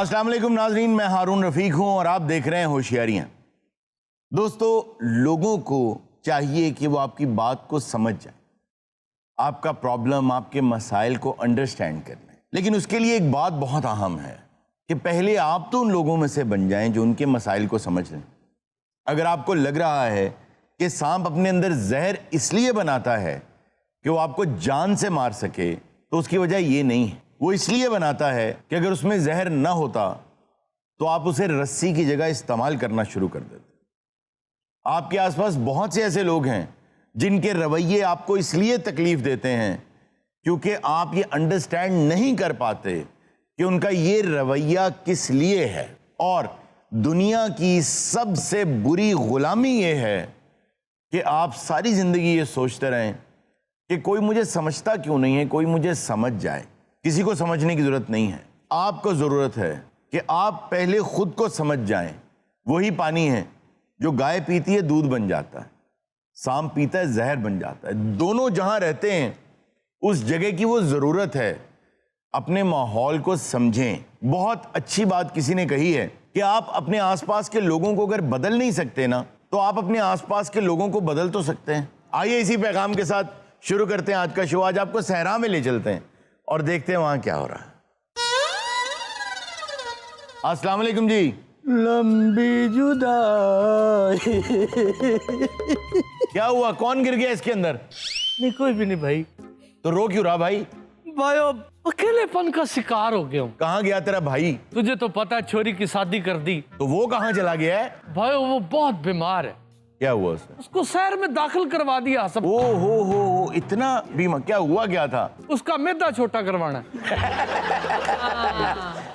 अस्सलाम वालेकुम नाजरीन, मैं हारून रफीक हूं और आप देख रहे हैं होशियारियां। दोस्तों, लोगों को चाहिए कि वो आपकी बात को समझ जाए, आपका प्रॉब्लम, आपके मसाइल को अंडरस्टैंड कर लें। लेकिन उसके लिए एक बात बहुत अहम है कि पहले आप तो उन लोगों में से बन जाएं जो उनके मसाइल को समझ लें। अगर आपको लग रहा है कि सांप अपने अंदर जहर इसलिए बनाता है कि वो आपको जान से मार सके, तो उसकी वजह ये नहीं है। वो इसलिए बनाता है कि अगर उसमें जहर ना होता तो आप उसे रस्सी की जगह इस्तेमाल करना शुरू कर देते। आपके आसपास बहुत से ऐसे लोग हैं जिनके रवैये आपको इसलिए तकलीफ देते हैं क्योंकि आप ये अंडरस्टैंड नहीं कर पाते कि उनका ये रवैया किस लिए है। और दुनिया की सबसे बुरी गुलामी ये है कि आप सारी जिंदगी ये सोचते रहें कि कोई मुझे समझता क्यों नहीं है, कोई मुझे समझ जाए। किसी को समझने की जरूरत नहीं है, आपको जरूरत है कि आप पहले खुद को समझ जाएं। वही पानी है जो गाय पीती है दूध बन जाता है, सांप पीता है जहर बन जाता है। दोनों जहां रहते हैं उस जगह की वो जरूरत है। अपने माहौल को समझें। बहुत अच्छी बात किसी ने कही है कि आप अपने आसपास के लोगों को अगर बदल नहीं सकते ना, तो आप अपने आसपास के लोगों को बदल तो सकते हैं। आइए इसी पैगाम के साथ शुरू करते हैं आज का शो। आज आपको सहरा में ले चलते हैं और देखते हैं वहां क्या हो रहा है। अस्सलाम वालेकुम जी। लंबी जुदाई। क्या हुआ, कौन गिर गया इसके अंदर? नहीं, कोई भी नहीं भाई। तो रो क्यों रहा भाई? भाई अब अकेलेपन का शिकार हो गया हूँ। कहाँ गया तेरा भाई? तुझे तो पता है, छोरी की शादी कर दी। तो वो कहाँ चला गया है? भाई वो बहुत बीमार है। क्या हुआ उसने? उसको शहर में दाखिल करवा दिया सब। ओ हो, इतना बीमा? क्या हुआ, क्या था? उसका मैदा छोटा करवाना।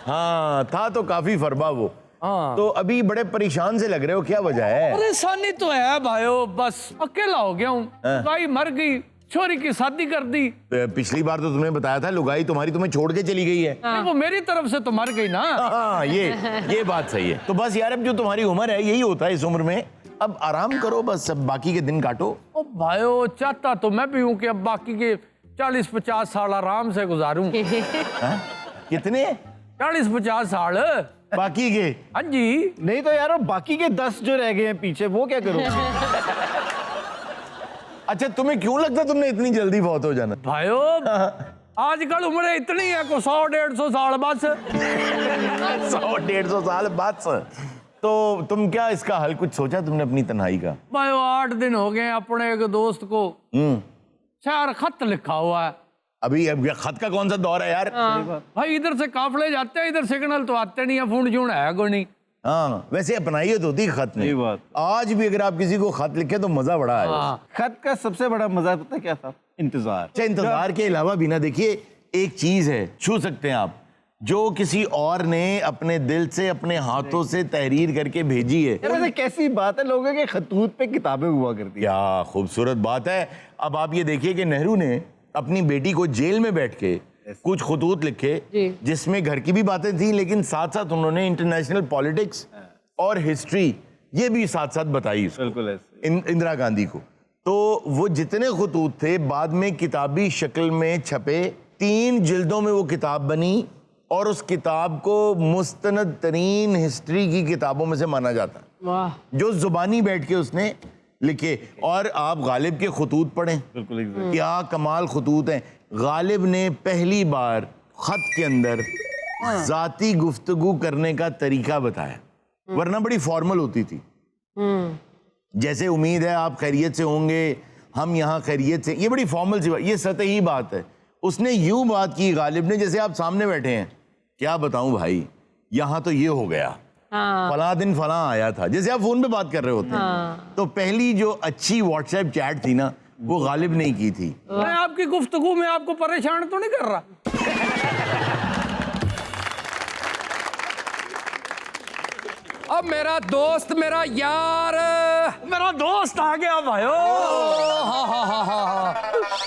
हाँ, था तो काफी फरबा वो। हाँ। तो अभी बड़े परेशान से लग रहे हो, क्या वजह है? परेशानी तो है भाइयों, बस अकेला हो गया हूँ। भाई मर गई, छोरी की शादी कर दी। पिछली बार तो तुमने बताया था लुगाई तुम्हारी तुम्हें छोड़ के चली गई है। वो मेरी तरफ से तो मर गई ना। हाँ, ये बात सही है। तो बस यार, अब जो तुम्हारी उम्र है यही होता है इस उम्र में, अब आराम करो बस, अब बाकी के दिन काटो। ओ भाइयों, चाहता तो मैं भी हूँ कि अब बाकी के 40-50 साल आराम से गुजारूं। कितने? 40-50 साल बाकी के? हाँ जी। नहीं तो यार बाकी के 10 जो रह गए हैं पीछे, वो क्या करो? अच्छा, तुम्हें क्यों लगता तुमने इतनी जल्दी फौत हो जाना? भाइयों आजकल उम्र इतनी है को 100-150 साल बस। 100-150 साल बाद से। तो तुम क्या इसका हल कुछ सोचा तुमने अपनी तन्हाई का? भाइयों 8 दिन हो गए अपने एक दोस्त को शहर खत लिखा हुआ है। अभी अब खत का कौन सा दौर है यार? भाई इधर से काफले जाते हैं, इधर सिग्नल तो आते नहीं है, फोन जून है को नहीं। हाँ, वैसे अपनाइए तो होती खत में। सही बात। आज भी अगर आप किसी को खत लिखे तो मजा बड़ा है। खत का सबसे बड़ा मजा पता है क्या था? इंतजार। अच्छा, इंतजार के अलावा भी ना, देखिए एक चीज है, छू सकते हैं आप, जो किसी और ने अपने दिल से, अपने हाथों से तहरीर करके भेजी है। वैसे कैसी बात है, लोगों के खतूत पे किताबें हुआ करती। क्या खूबसूरत बात है। अब आप ये देखिए कि नेहरू ने अपनी बेटी को जेल में बैठ के कुछ खतूत लिखे जिसमें घर की भी बातें थी, लेकिन साथ साथ उन्होंने इंटरनेशनल पॉलिटिक्स और हिस्ट्री ये भी साथ साथ बताई बिल्कुल ऐसे। इंदिरा गांधी को। तो वो जितने खतूत थे बाद में किताबी शक्ल में छपे, 3 जिल्दों में वो किताब बनी और उस किताब को मुस्तनद तरीन हिस्ट्री की किताबों में से माना जाता है, जो जुबानी बैठ के उसने लिखे। और आप गालिब के खतूत पढ़ें, बिल्कुल क्या कमाल खतूत हैं। गालिब ने पहली बार खत के अंदर जाती गुफ्तगू करने का तरीका बताया, वरना बड़ी फॉर्मल होती थी। जैसे उम्मीद है आप खैरियत से होंगे, हम यहाँ खैरियत से, ये बड़ी फॉर्मल सी बात, ये सतही बात है। उसने यूं बात की गालिब ने जैसे आप सामने बैठे हैं, क्या बताऊं भाई, यहाँ तो ये हो गया, फला दिन फला आया था, जैसे आप फोन पे बात कर रहे होते हैं। तो पहली जो अच्छी व्हाट्सएप चैट थी ना, वो गालिब नहीं की थी। मैं आपकी गुफ्तगू में आपको परेशान तो नहीं कर रहा? अब मेरा दोस्त, मेरा यार, मेरा दोस्त आ गया भाइयों।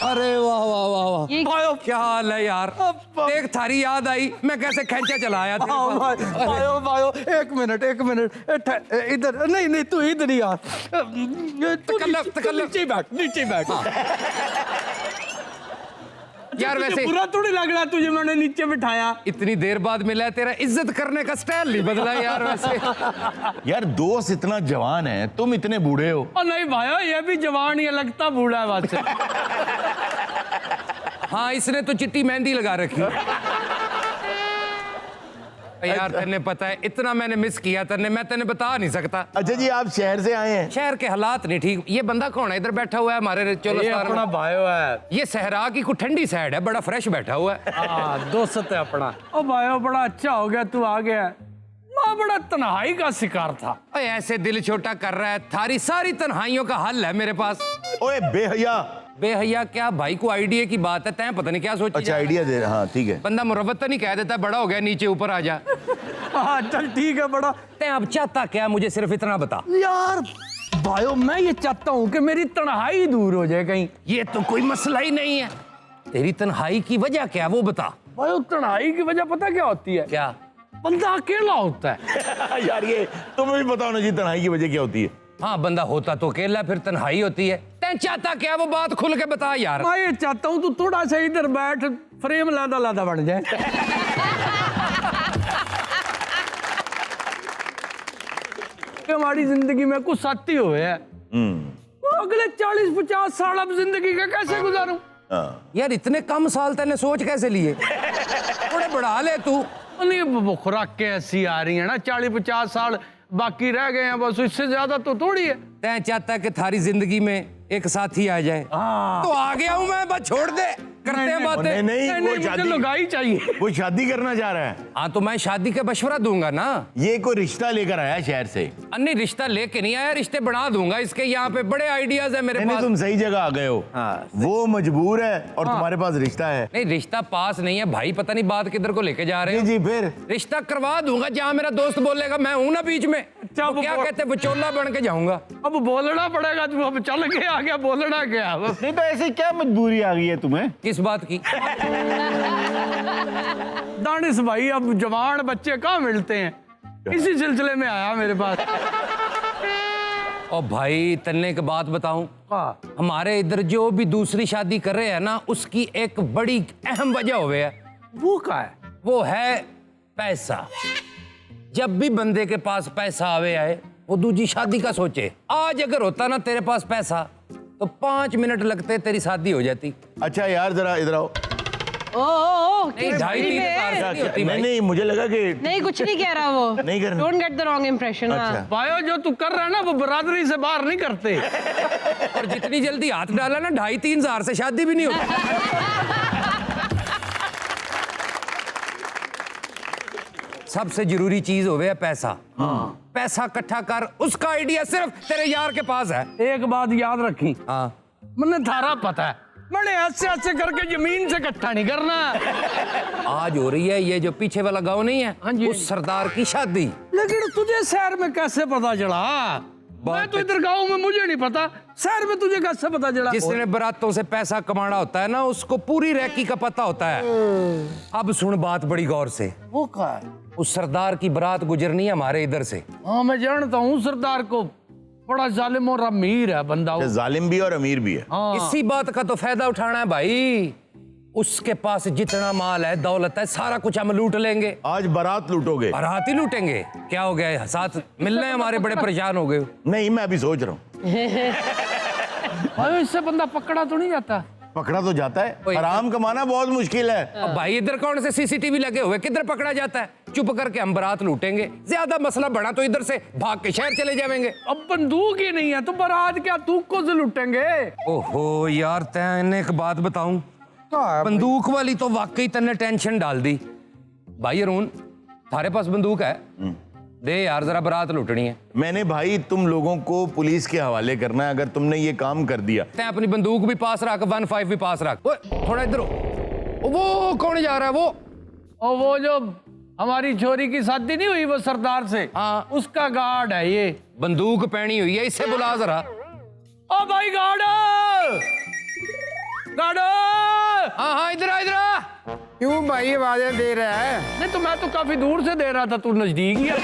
अरे वाह वाह वाह वाह, भाइयों क्या हाल है यार? देख थारी याद आई, मैं कैसे खैंचा चलाया तेरे पास। भाइयों भाइयों एक मिनट इधर नहीं तू इधर ही आ। तू नीचे बैठ। यार तुझे वैसे बुरा थोड़ी लग रहा तुझे मैंने नीचे बिठाया। इतनी देर बाद मिला है, तेरा इज्जत करने का स्टाइल नहीं बदला यार वैसे। यार दोस्त इतना जवान है, तुम इतने बूढ़े हो। और नहीं भाई ये भी जवान ही है, लगता बूढ़ा है बात से। हाँ इसने तो चिट्टी मेहंदी लगा रखी। यार तेने पता है इतना मैंने मिस किया तेने, मैं तेने बता नहीं सकता। अच्छा जी, आप शहर से आए हैं? शहर के हालात नहीं ठीक। ये बंदा कौन है इधर बैठा हुआ है हमारे ये चोलस्तान अपना में? भाई है। ये सहरा की कुछ ठंडी साइड है, बड़ा फ्रेश बैठा हुआ है। हाँ दोस्त है अपना। ओ भाई बड़ा अच्छा हो गया तू आ गया। मैं बड़ा तन्हाई का शिकार था। ओए ऐसे दिल छोटा कर रहा है, थारी सारी तन्हाइयों का हल है मेरे पास। ओए बेहया। बेहया क्या भाई को आइडिया की बात है, तैं पता नहीं क्या सोची। अच्छा आइडिया दे, हाँ ठीक है। बंदा मुरव्वत नहीं कह देता, बड़ा हो गया नीचे ऊपर आ जा। हाँ चल ठीक है बड़ा। तैं अब चाहता क्या, मुझे सिर्फ इतना बता। यार भाइयों मैं ये चाहता हूँ कि मेरी तन्हाई दूर हो जाए कहीं। ये तो कोई मसला ही नहीं है, तेरी तन्हाई की वजह क्या वो बता। भाइयों तन्हाई की वजह पता क्या होती है? क्या? बंदा अकेला होता है। यार ये तुम्हें भी पता होना चाहिए तन्हाई की वजह क्या होती है। हाँ बंदा होता तो अकेला, फिर तन्हाई होती है। तैं चाहता क्या वो बात खुल के बता यार। मैं ये चाहता हूँ तू थोड़ा सा इधर बैठ, फ्रेम लादा लादा बन जाए। कि हमारी जिंदगी में कुछ साथी हुए हैं, वो अगले 40-50 साल अब जिंदगी का कैसे गुजारूं? हाँ। यार इतने कम साल तैने सोच कैसे लिए? थोड़े बढ़ा ले तू। नहीं वो खुराकें ऐसी आ रही है ना, 40-50 साल बाकी रह गए हैं बस, इससे ज्यादा तो थोड़ी है। तैं चाहता है कि थारी जिंदगी में एक साथी आ जाए। हाँ। तो आ गया हूं मैं, बस छोड़ दे, करते हैं बातें। नहीं नहीं, नहीं, वो मुझे शादी, लुगाई चाहिए। वो शादी करना चाह रहा है। हाँ तो मैं शादी का मशवरा दूंगा ना। ये कोई रिश्ता लेकर आया शहर से। अन्य रिश्ता लेके नहीं आया, रिश्ते बना दूंगा इसके। यहाँ पे बड़े आइडियाज है मेरे नहीं, पास। तुम सही जगह आ गए हो। हाँ, वो मजबूर है और तुम्हारे पास रिश्ता है। नहीं रिश्ता पास नहीं है भाई, पता नहीं बात किधर को लेके जा रहे जी हो। जी, फिर रिश्ता करवा दूंगा, जहाँ मेरा दोस्त बोलेगा मैं हूं ना बीच में। अच्छा, तो क्या कहते हैं, विचोला बन के जाऊंगा। अब बोलना पड़ेगा, तू अब चल के आ गया, बोलना क्या? नहीं तो ऐसी क्या मजबूरी आ गई है तुम्हें? किस बात की? दानिश भाई अब जवान बच्चे कहाँ मिलते हैं, इसी सिलसिले में आया मेरे पास। और भाई तन्ने की बात बताऊं, हाँ। हमारे इधर जो भी दूसरी शादी कर रहे हैं ना, उसकी एक बड़ी अहम वजह हुए है। वो क्या है? वो है पैसा। जब भी बंदे के पास पैसा आवे आए, वो दूसरी शादी का सोचे। आज अगर होता ना तेरे पास पैसा, तो 5 मिनट लगते तेरी शादी हो जाती। अच्छा यार जरा इधर आओ। ओ नहीं 2.5-3 शादी होती नहीं भाई। नहीं, मुझे लगा कि नहीं कुछ नहीं कह रहा वो। नहीं करना। Don't get the wrong impression. अच्छा। भाइयों जो तू कर रहा है ना, वो बरादरी से बाहर नहीं करते। और जितनी जल्दी हाथ डाला ना, 2.5-3 हजार से शादी भी नहीं होती। सबसे जरूरी चीज हो गया पैसा। पैसा इकट्ठा कर, उसका आइडिया सिर्फ तेरे यार के पास है। एक बात याद रखी, हाँ मैंने थारा पता है, मैंने ऐसे ऐसे करके जमीन से इकट्ठा नहीं करना। आज हो रही है ये जो पीछे वाला गांव नहीं है, हाँ जी, उस सरदार की शादी। लेकिन तुझे शहर में कैसे पता चला? मैं तो इधर गांव में, मुझे नहीं पता, शहर में तुझे कैसे पता चला? जिसने बारातों से पैसा कमाना होता है ना, उसको पूरी रैकी का पता होता है। अब सुन बात बड़ी गौर से। वो क्या है? उस सरदार की बारात गुजरनी है हमारे इधर से। हाँ मैं जानता हूँ सरदार को, बड़ा जालिम और अमीर है बंदा वो। जालिम भी और अमीर भी है। हाँ। इसी बात का तो फायदा उठाना है भाई। उसके पास जितना माल है, दौलत है, सारा कुछ हम लूट लेंगे। आज बारात लूटोगे? बारात ही लूटेंगे। क्या हो गया, साथ मिलने हमारे बड़े परेशान हो गए। नहीं, मैं अभी सोच रहा हूँ। भाई इससे बंदा पकड़ा तो नहीं जाता? पकड़ा तो जाता है, कोई- हराम कमाना बहुत मुश्किल है। अब भाई इधर कौन से सीसीटीवी लगे हुए, किधर पकड़ा जाता है? चुप करके हम बारात लूटेंगे। ज्यादा मसला बढ़ा तो इधर से भाग के शहर चले जाएंगे। अब बंदूक ही नहीं है तो बारात क्या तूक को से लूटेंगे? ओहो यार, तैने एक बात बताऊं, बंदूक वाली तो वाकई तन्ने टेंशन डाल दी। भाई अरुण, थारे पास बंदूक है? दे यार, जरा बारात लूटनी है। मैंने भाई तुम लोगों को पुलिस के हवाले करना है अगर तुमने ये काम कर दिया। तैं अपनी बंदूक भी पास रख, 1.5 भी पास रख। ओए, थोड़ा इधर हो। वो कौन जा रहा है वो? और वो जो हमारी छोरी की शादी नहीं हुई वो सरदार से, हाँ। उसका गार्ड है ये। बंदूक पहनी हुई है, इससे बुला जरा। ओ भाई गार्ड, गार्ड! हाँ हाँ, इधर आ, इधर आ। क्यों भाई आवाजें दे रहा है? नहीं तो मैं तो काफी दूर से दे रहा था, तू नजदीक ही है।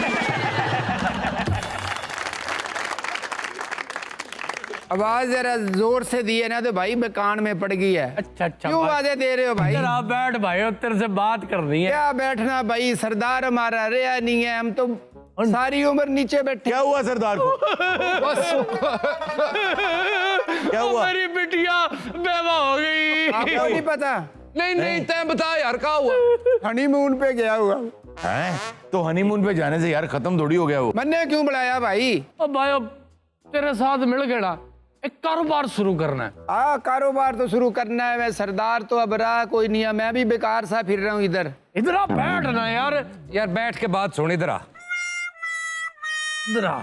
आवाज जरा जोर से दी है ना तो भाई मैं कान में पड़ गई है। अच्छा अच्छा क्यों भाई। आवाजें दे रहे हो भाई? इधर आ बैठ भाई, और तेरे से बात करनी है। क्या बैठना भाई, सरदार हमारा रहा नहीं है, हम तो सारी उम्र नीचे बैठे। क्या हुआ सरदार को? क्या हुआ? मेरी बिटिया बेवा हो गई। आपको नहीं पता? नहीं तय बता यार, क्या हुआ? हनीमून पे गया हुआ। हैं? तो हनीमून पे जाने से यार खत्म थोड़ी हो गया वो। मैंने क्यों बुलाया भाई? ओ भाई अब तेरे साथ मिल गया, एक कारोबार शुरू करना है। कारोबार तो शुरू करना है। मैं सरदार तो अब रहा कोई नहीं है, मैं भी बेकार सा फिर रहा हूँ इधर। इधर आ बैठ ना यार, यार बैठ के बात सुन, इधर आ। इधर आ।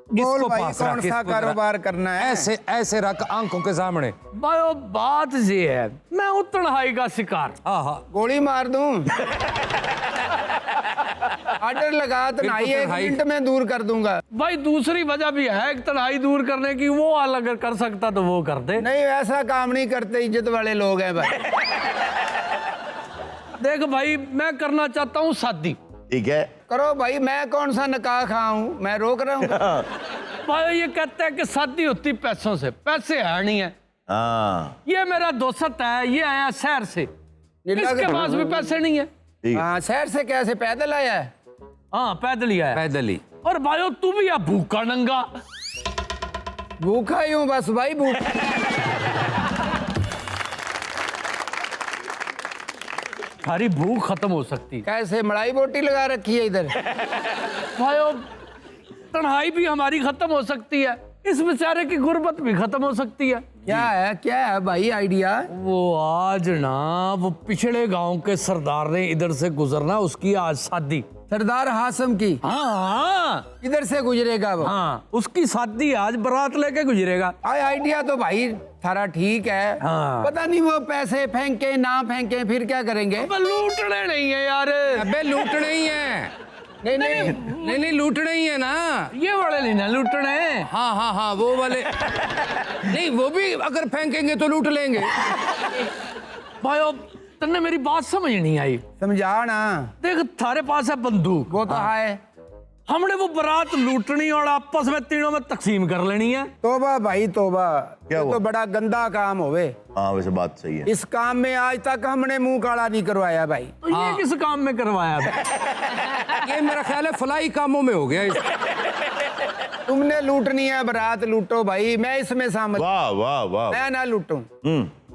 बोल किसको भाई, पास कौन रख, सा किसको कारोबार करना है? ऐसे ऐसे रख आंखों के सामने। भाई वो बात ये है, मैं उतड़ाई का शिकार। हाँ हाँ, गोली मार दूं? ऑर्डर लगा तो बिल्कुल नहीं, 1 तन्हाई। मिनट में दूर कर दूंगा। भाई दूसरी वजह भी है एक तन्हाई दूर करने की, वो अलग कर सकता तो वो कर दे। नहीं ऐसा काम नहीं करते, इज्जत वाले लोग हैं भाई। देख भाई, मैं करना चाहता हूँ शादी। ठीक है। करो भाई, मैं कौन सा नकाह खाऊं? मैं रोक रहा हूँ? भाई ये कहते हैं कि शादी होती पैसों से, पैसे है नहीं है। हाँ ये मेरा दोस्त है, ये आया शहर से, इसके पास भी पैसे नहीं है। ठीक है। हाँ, शहर से कैसे पैदल आया है? हाँ पैदल ही आया। पैदल ही। और भाई तू भी है भूखा नंगा। भूखा ही हूँ बस भाई, भूखा। सारी भूख खत्म हो सकती। कैसे मलाई बोटी लगा रखी है इधर? भाई तन्हाई भी हमारी खत्म हो सकती है, इस बेचारे की गुर्बत भी खत्म हो सकती है। क्या है भाई आइडिया? वो आज ना, वो पिछड़े गांव के सरदार ने इधर से गुजरना, उसकी आज शादी। सरदार हासम की? हाँ इधर से गुजरेगा वो? हाँ, उसकी शादी आज, बारात लेके गुजरेगा। आइडिया तो भाई थारा ठीक है। हाँ। पता नहीं वो पैसे फेंके ना फेंके फिर क्या करेंगे? अबे लूटने नहीं है यार, अबे लूटने ही है। नहीं लूटने ही है ना। ये वाले नहीं ना लूटने। हाँ वो वाले। नहीं, वो भी अगर फेंकेंगे तो लूट लेंगे। भाई तन्ने मेरी बात समझ नहीं आई। समझा ना। देख थारे पास है बंदूक, वो तो है। हमने वो बारात लूटनी और आपस में तीनों में तकसीम कर लेनी है। तोबा भाई तोबा, क्या ये हुआ? तो बड़ा गंदा काम होवे। हाँ वैसे बात सही है। इस काम में आज तक हमने मुंह काला नहीं करवाया भाई। तो ये किस काम में करवाया भाई? ये मेरा ख्याल है फलाई कामों में हो गया। तुमने लूटनी है बारात, लूटो भाई, मैं इसमें शामिल। वाह वाह वाह। मैं ना लूटूं।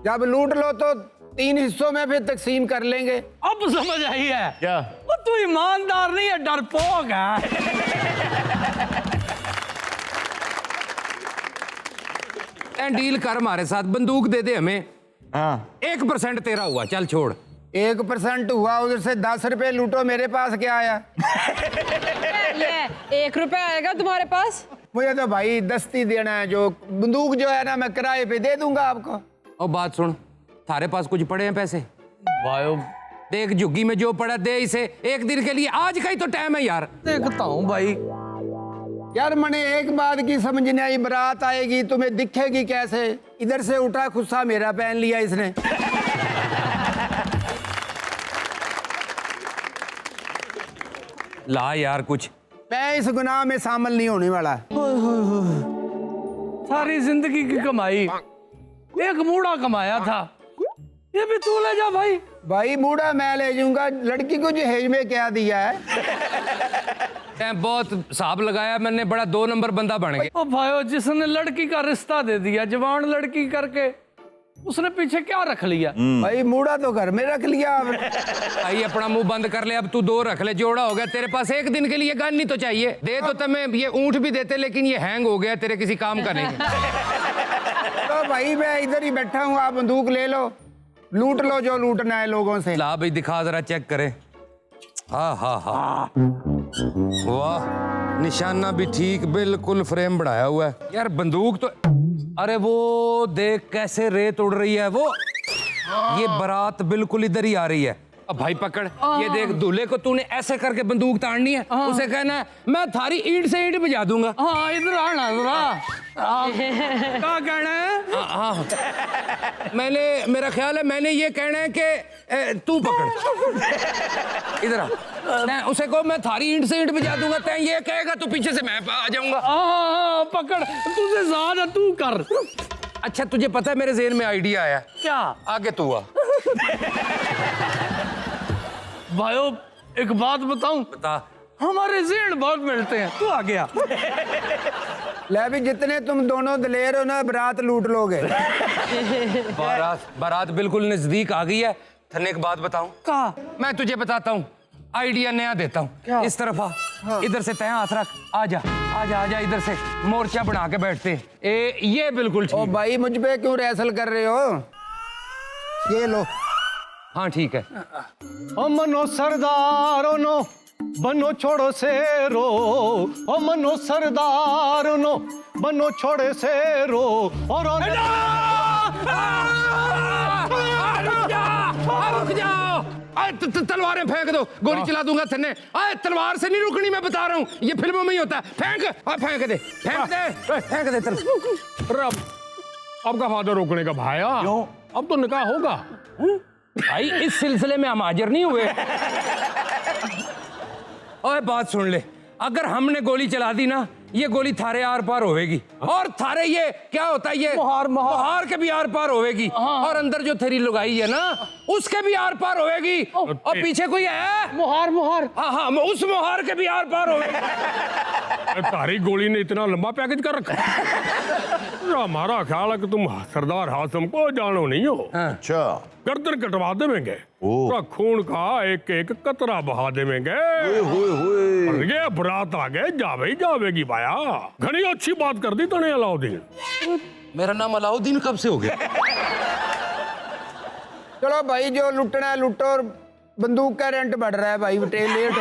जब लूट लो तो 3 हिस्सों में फिर तकसीम कर लेंगे। अब समझ आई है। क्या? वो तू ईमानदार नहीं है, डरपोक है। डील कर हमारे साथ, बंदूक दे दे हमें। हाँ 1% तेरा हुआ, चल छोड़। 1% हुआ, उधर से 10 रुपए लूटो, मेरे पास क्या आया? ये 1 रुपया आएगा तुम्हारे पास? मुझे तो भाई दस्ती देना है, जो बंदूक जो है ना मैं किराए पे दे दूंगा आपको। और बात सुन, थारे पास कुछ पड़े हैं पैसे? भाई देख झुग्गी में जो पड़ा दे इसे, 1 दिन के लिए, आज का ही तो टाइम है यार। देखता हूँ भाई। यार मैंने एक बात की समझ नहीं आई, बारात आएगी तुम्हें दिखेगी कैसे? इधर से उठा खुस्सा मेरा पहन लिया इसने। ला यार कुछ। मैं इस गुनाह में शामिल नहीं होने वाला। सारी जिंदगी की कमाई एक मूड़ा कमाया था, ये भी तू ले जा भाई। भाई बूढ़ा मैं ले जाऊंगा, लड़की को जहेज में क्या दिया है? तैं बहुत हिसाब लगाया, मैंने बड़ा 2 नंबर बंदा बन गया। ओ भाई जिसने लड़की का रिश्ता दे दिया, जवान लड़की करके, उसने पीछे क्या रख लिया? भाई बूढ़ा तो घर में रख लिया आपने। भाई अपना मुंह बंद कर ले, अब तू 2 रख ले, जोड़ा हो गया तेरे पास। 1 दिन के लिए गन नहीं तो चाहिए, दे तो तुम्हें ये ऊंट भी देते, लेकिन ये हैंग हो गया तेरे किसी काम का नहीं। तो भाई मैं इधर ही बैठा हूँ, आप बंदूक ले लो, लूट लो जो लूटना है लोगों से। ला भाई दिखा जरा, चेक करे। हाँ वाह, निशाना भी ठीक, बिल्कुल फ्रेम बढ़ाया हुआ है यार। बंदूक तो, अरे वो देख कैसे रेत उड़ रही है वो। ये बारात बिल्कुल इधर ही आ रही है। अब भाई पकड़, ये देख दूल्हे को तूने ऐसे करके बंदूक ताड़नी है, उसे कहना है मैं थारी ईंट से ईंट बजा दूंगा। हाँ इधर आना जरा। क्या कहना है? हाँ मेरा ख्याल है मैंने ये कहना है कि तू पकड़ इधर आ। तैं उसे को मैं थारी ईंट से ईंट बजा दूंगा, तैं ये कहेगा तो पीछे से मैं आ जाऊंगा। हाँ पकड़, तुझे ज्यादा तू कर। अच्छा तुझे पता है मेरे ज़हन में आइडिया आया क्या? आगे तू आ। भाइयों एक बात बताऊं, बता। हमारे जेड़ बहुत मिलते हैं, तू आ गया। ले भी जितने तुम दोनों दलेर हो ना, बारात लूट लोगे। बारात बिल्कुल नजदीक आ गई है। थने एक बात बताऊं, का? मैं तुझे बताता हूँ, आइडिया नया देता हूँ। इस तरफ आ, इधर से तय हाथ रख, आजा आजा आजा, इधर से मोर्चा बना के बैठते हैं। ये बिल्कुल ओ ठीक। भाई मुझ पे क्यों रैसल कर रहे हो? ये लो। हाँ ठीक है। ओ मनो सरदारो नो बनो छोड़ो शेरो, ओ मनो सरदारो नो बनो छोड़े शेरो। और रुक जाओ, तलवारें फेंक दो, गोली चला दूंगा थन्ने। अरे तलवार से नहीं रुकनी, मैं बता रहा हूँ, ये फिल्मों में ही होता है। फेंक फेंक दे फेंक दे। अब का फायदा रोकने का भाया? क्यों? अब तो निकाह होगा। भाई इस सिलसिले में हम हाजिर नहीं हुए। ओए बात सुन ले, अगर हमने गोली चला दी ना, ये गोली थारे आर पार होएगी, और थारे ये क्या होता है, ये मोहार के भी आर पार होएगी, और अंदर जो तेरी लुगाई है ना, उसके भी आर पार होएगी, और पीछे कोई है मोहार। हाँ उस मोहार के भी आर पार होएगी। तारी गोली ने इतना लंबा पैकेज कर रखा है। हमारा ख्याल है कि तुम सरदार हाशम को जानो नहीं हो। अच्छा। गर्दन कटवा देंगे, पूरा खून का एक एक कतरा बहा देंगे। और ये बरात आगे जावेगी भाया। घनी अच्छी बात कर दी तने अलाउद्दीन। मेरा नाम अलाउद्दीन कब से हो गया? चलो भाई जो लुटना है लुटो, और बंदूक का रेंट बढ़ रहा है भाई, लेट।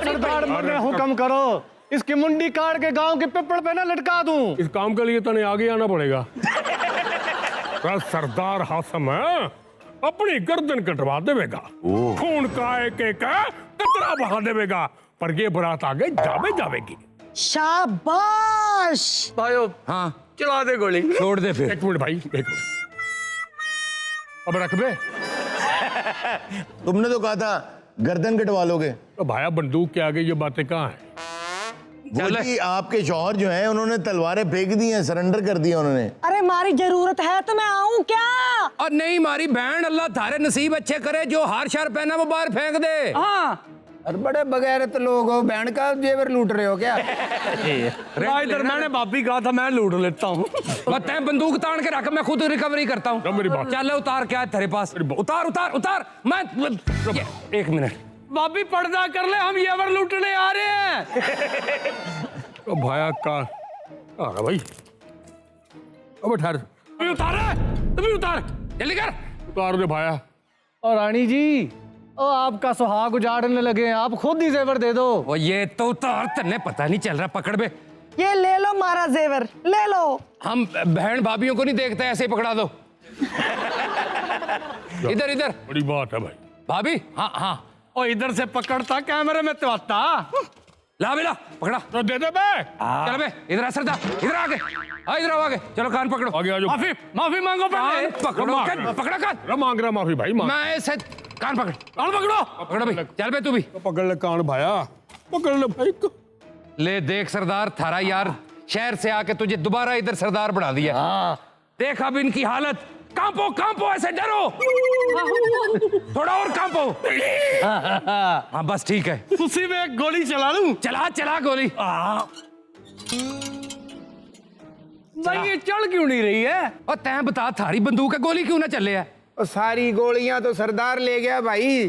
सरदार मने हुक्म करो, इसकी मुंडी काट के गांव के पिपड़ पे ना लटका दूं। इस काम के लिए तने आगे आना पड़ेगा। सरदार हाशम है, अपनी गर्दन कटवा देगा, खून का एक एक कतरा बहा देगा, पर ये बरात आगे जावेगी। शाबाश। भाइयों हाँ चला दे गोली। छोड़ दे फिर। एक मिनट भाई, एक मिनट। अब रख बे। तुमने तो कहा था गर्दन कटवा लोगे। तो भाया बंदूक के आगे ये बातें कहाँ हैं? वो जी आपके शौहर जो हैं उन्होंने तलवारें फेंक दी हैं, सरेंडर कर दिया उन्होंने। अरे मारी जरूरत है तो मैं आऊं क्या? और नहीं मारी बहन, अल्लाह थारे नसीब अच्छे करे, जो हार शार पहना वो बाहर फेंक दे। हाँ और बड़े बगैरत लोग हो, बहन का जेवर लूट रहे हो क्या? इधर मैंने भाभी कहा था मैं लूट लेता हूँ। तैं बंदूक तान के रख, मैं खुद रिकवरी करता हूँ। मेरी बात। चल उतार, क्या है तेरे पास? उतार मैं एक मिनट। भाभी पर्दा कर ले, हम येवर लूटने आ रहे हैं। तो भाया का आ रहा भाई। अब ठहर, तुम उतार जल्दी कर। उतार दे भाया। और रानी जी, ओ आपका सुहाग उजाड़ने लगे हैं, आप खुद ही जेवर दे दो। वो ये तो उतार, तन्ने पता नहीं चल रहा, पकड़ बे। ये ले लो मारा जेवर, ले लो। हम बहन भाभीयों को नहीं देखते, ऐसे ही पकड़ा दो। इधर बड़ी बात है भाई। भाभी। हाँ और इधर से पकड़ता, कैमरे में तो आता। ला बेला पकड़ा। तो दे दे बे। चल बे, इधर सरदार, इधर आगे, इधर आओ आगे, चलो कान पकड़ो। आगे आ जाओ। माफी मांगो कान पकड़ो, पकड़ा कान। मांग रहा माफी भाई, मांग। मैं ऐसे कान पकड़ो भाई, चल बे तू भी। तो पकड़ ले कान भाया, पकड़ ले भाई। ले देख सरदार, थारा यार शहर से आके तुझे दोबारा इधर सरदार बना दिया। देख अब इनकी हालत, कांपो ऐसे डरो, थोड़ा और कांपो। हाँ बस ठीक है। उसी में एक गोली चला लूं। चला गोली। भाई ये चढ़ क्यों नहीं रही है? और तैं बता, थारी बंदूक है, गोली क्यों ना चले है? और सारी गोलियां तो सरदार ले गया भाई,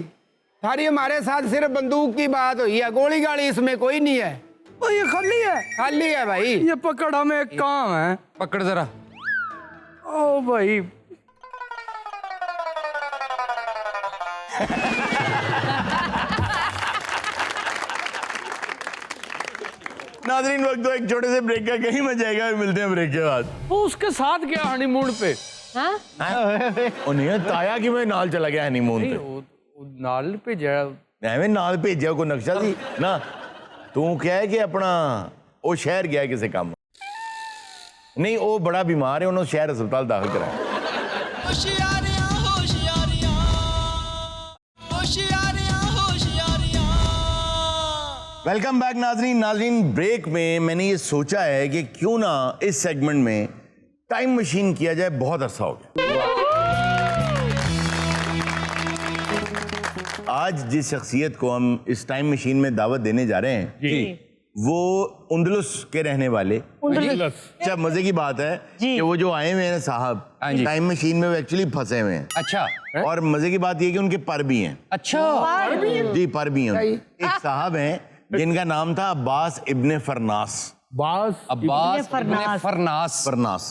सारी हमारे साथ सिर्फ बंदूक की बात हुई है, गोली गाड़ी इसमें कोई नहीं है। ये खाली है। खाली है भाई। ये पकड़, हमें एक काम है। पकड़ जरा। ओ भाई नाज़रीन वक्त दो एक छोटे से ब्रेक का, कहीं मत जाएगा, मिलते हैं ब्रेक के बाद। वो उसके साथ गया हनीमून पे। और नहीं ताया कि मैं नाल चला गया हनीमून पे। नाल भेजा ਐਵੇਂ ਨਾਲ ਭੇਜਿਆ ਕੋਈ ਨਕਸ਼ਾ ਸੀ ਨਾ ਤੂੰ ਕਹਿ ਕਿ ਆਪਣਾ ਉਹ ਸ਼ਹਿਰ ਗਿਆ ਕਿਸੇ ਕੰਮ ਨਹੀਂ ਉਹ ਬੜਾ ਬਿਮਾਰ ਹੈ ਉਹਨੂੰ ਸ਼ਹਿਰ ਹਸਪਤਾਲ ਦਾਖਲ ਕਰਾਇਆ होशियारियां होशियारियां होशियारियां होशियारियां। वेलकम बैक नाजरीन। नाजरीन ब्रेक में मैंने ये सोचा है कि क्यों ना इस सेगमेंट में टाइम मशीन किया जाए। बहुत अरसा हो गया। आज जिस शख्सियत को हम इस टाइम मशीन में दावत देने जा रहे हैं जी वो उंदलुस के रहने वाले। अच्छा मजे की बात है कि वो जो आए हुए हैं साहब जी। टाइम मशीन में वो एक्चुअली फंसे हुए हैं। अच्छा और मजे की बात ये कि उनके पर भी हैं। अच्छा जी पर भी हैं। एक साहब हैं जिनका नाम था Abbas ibn फरनास। Abbas ibn फरनास। फरनास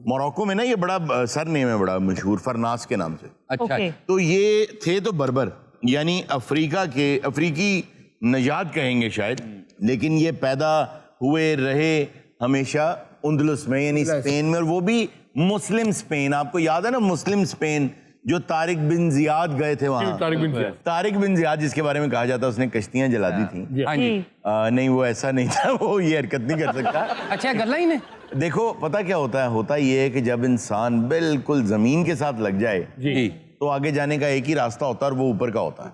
Morocco में ना ये बड़ा सर नेम है बड़ा मशहूर फरनास के नाम से। अच्छा तो ये थे तो बर्बर यानी अफ्रीकी नजात कहेंगे शायद, लेकिन ये पैदा हुए रहे हमेशा उंदलुस में यानी स्पेन में, और वो भी मुस्लिम स्पेन। आपको याद है ना मुस्लिम स्पेन जो तारिक बिन जियाद गए थे वहां। तारिक बिन जियाद जिसके बारे में कहा जाता है उसने कश्तियां जला दी थी। हाँ जी। नहीं वो ऐसा नहीं था, वो ये हरकत नहीं कर सकता। अच्छा गल्ला ही ने देखो पता क्या होता ये है कि जब इंसान बिल्कुल जमीन के साथ लग जाए जी तो आगे जाने का एक ही रास्ता होता है और वो ऊपर का होता है।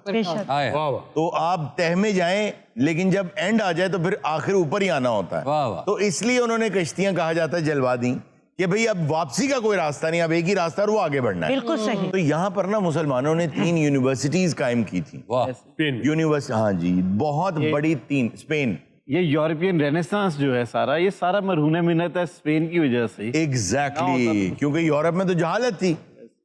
आए तो आप तह में जाएं लेकिन जब एंड आ जाए तो फिर आखिर ऊपर ही आना होता है। वाह, वाह। तो इसलिए उन्होंने कश्तियां कहा जाता है जलवा दी कि भाई अब वापसी का कोई रास्ता नहीं, अब एक ही रास्ता और वो आगे बढ़ना है। बिल्कुल सही। तो यहाँ पर ना मुसलमानों ने 3 यूनिवर्सिटीज कायम की थी। वाह यूनिवर्सिटी, हाँ जी, बहुत बड़ी 3। स्पेन ये यूरोपियन रेनेसांस जो है सारा, ये सारा मरहून मिन्नत है स्पेन की वजह से। एग्जैक्टली क्योंकि यूरोप में तो जहालत थी